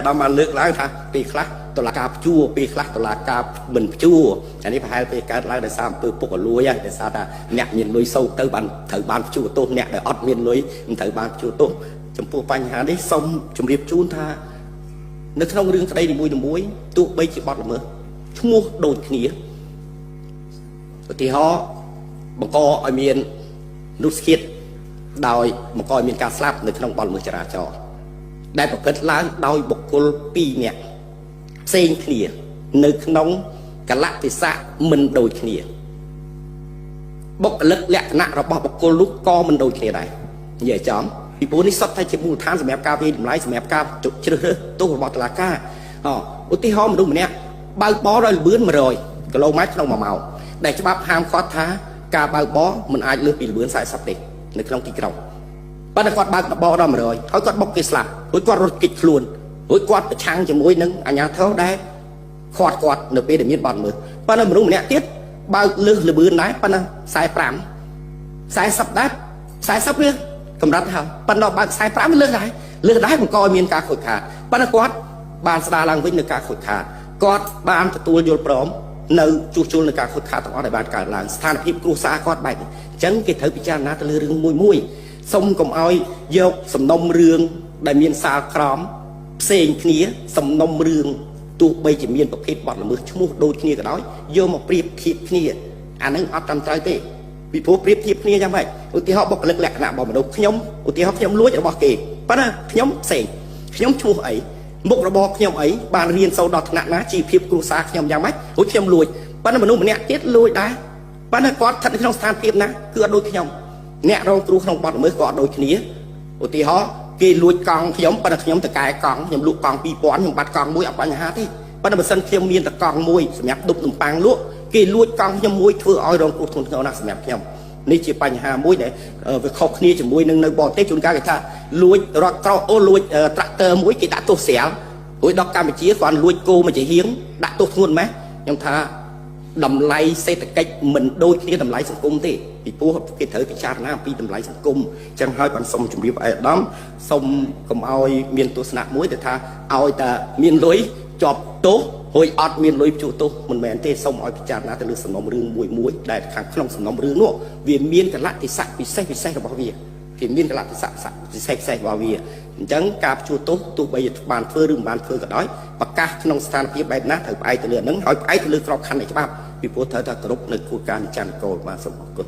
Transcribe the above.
ដល់មកលើកឡើងថាពេលខ្លះតុលាការជួពេលខ្លះតុលាការមិនជួអានេះប្រហែលពេលកើតឡើងដោយសារអំពើពុករលួយហើយដោយសារថាអ្នកមានលុយសោកទៅបានត្រូវបានជួទោសអ្នកដែលអត់មានលុយមិនត្រូវបានជួទោសចំពោះបញ្ហានេះសូមជម្រាបជូនថានៅក្នុងរឿងក្តីនីមួយៗទោះបីជាបទល្មើសឈ្មោះដូចគ្នាឧទាហរណ៍បង្កឲ្យមាននុស្គៀតដោយបង្កឲ្យមានការស្លាប់នៅក្នុងបទល្មើសចរាចរណ៍ដែលប្រព្រឹត្តឡើងដោយបុគ្គល2នាក់ផ្សេងគ្នានៅក្នុងកលៈទេសៈមិនដូចគ្នាបុគ្គលិកលក្ខណៈរបស់បុគ្គលនោះក៏មិនដូចគ្នាដែរនិយាយចំពីព្រោះនេះសុទ្ធតែជាមូលដ្ឋានសម្រាប់ការវិនិច្ឆ័យសម្រាប់ការជ្រើសរើសទោសរបស់តុលាការឧទាហរណ៍មនុស្សម្នាក់បើកបរដោយល្បឿន100គីឡូម៉ែត្រក្នុង1ម៉ោងដែលច្បាប់ហាមឃាត់ថាការបើកបរមិនអាចលើសពីល្បឿន40ទេនៅក្នុងទីក្រុងប៉ុន្តែគាត់បើកបរដល់100ហើយគាត់បុកគេស្លាប់រួចគាត់រត់គេចខ្លួនរួចគាត់ប្រឆាំងជាមួយនឹងអាជ្ញាធរដែលខាត់គាត់នៅពេលដែលមានបទល្មើសប៉ុន្តែមនុស្សម្នាក់ទៀតបើកលើសល្បឿនដែរប៉ុន្តែ45 40ដែរ40វាកម្រិតហើយប៉ុន្តែបើក45វាលើសដែរបង្កឲ្យមានការខូចខាតប៉ុន្តែគាត់បានស្ដារឡើងវិញនៅការខូចខាតគាត់បានទទួលយល់ព្រមនៅជួសជុលនៅការខូចខាតទាំងអស់ដែលបានកើតឡើងស្ថានភាពគ្រួសារគាត់បែបនេះអញ្ចឹងគេត្រូវពិចារណាទៅលើរឿងមួយសុំកុំឲ្យយកសំណុំរឿងដែលមានសាលក្រមផ្សេងគ្នាសំណុំរឿងទោះបីជាមានប្រភេទបទល្មើសឈ្មោះដូចគ្នាក៏ដោយយកមកប្រៀបធៀបគ្នាអានឹងអត់ត្រឹមត្រូវទេពីព្រោះប្រៀបធៀបគ្នាយ៉ាងម៉េចឧទាហរណ៍បុគ្គលិកលក្ខណៈរបស់មនុស្សខ្ញុំឧទាហរណ៍ខ្ញុំលួចរបស់គេប៉ុន្តែខ្ញុំផ្សេងខ្ញុំឈ្មោះអីមុខរបរខ្ញុំអីបានរៀនសូត្រដល់ថ្នាក់ណាជីវភាពគ្រួសារខ្ញុំយ៉ាងម៉េចព្រោះខ្ញុំលួចប៉ុន្តែមនុស្សម្នាក់ទៀតលួចដែរប៉ុន្តែគាត់ស្ថិតនៅក្នុងស្ថានភាពណាគឺអត់ដូចខ្ញុំអ្នករងគ្រោះក្នុងបទល្មើសក៏អត់ដូចគ្នាឧទាហរណ៍គេលួចកង់ខ្ញុំប៉ុន្តែខ្ញុំតកែកង់ខ្ញុំលក់កង់2000ខ្ញុំបាត់កង់មួយអត់បញ្ហាទេប៉ុន្តែបើសិនខ្ញុំមានតកង់មួយសម្រាប់ដុបនំប៉័ងលក់គេលួចកង់ខ្ញុំមួយធ្វើឲ្យរងគ្រោះធ្ងន់ធ្ងរណាស់សម្រាប់ខ្ញុំនេះជាបញ្ហាមួយដែលវាខុសគ្នាជាមួយនឹងនៅបរទេសជួនកាលគេថាលួចរថក្រោលួចត្រាក់ទ័រមួយគេដាក់ទោសស្រាលរួចដល់កម្ពុជាគាត់លួចគោមួយជាហៀងដាក់ទោសធ្ងន់ម៉េះខ្ញុំថាតម្លៃសេដ្ឋកិច្ចមិនដូចគ្នាតម្លៃសង្គមទេពីព្រោះគេត្រូវពិចារណាអំពីតម្លៃសង្គមអញ្ចឹងហើយបានសូមជម្រាបអាយដាមសូមកុំឲ្យមានទស្សនៈមួយដែលថាឲ្យតែមានលុយជាប់ទោសរួចអត់មានលុយជួទោសមិនមែនទេសូមឲ្យពិចារណាទៅលើសំណុំរឿងមួយដែលខាងក្នុងសំណុំរឿងនោះវាមានកលៈទេសៈពិសេសរបស់វាមានកលៈទេសៈពិសេសរបស់វាអញ្ចឹងការជួទោសទោះបីបានធ្វើឬមិនបានធ្វើក៏ដោយប្រកាសក្នុងស្ថានភាពបែបណាត្រូវផ្អែកទៅលើហ្នឹងហើយផ្អែកទៅលើក្របខ័ណ្ឌនៃច្បាប់ពីព្រោះត្រូវតែគោរពនៅគោលការណ៍និច្ចានគោលបាទសូមអរគុណ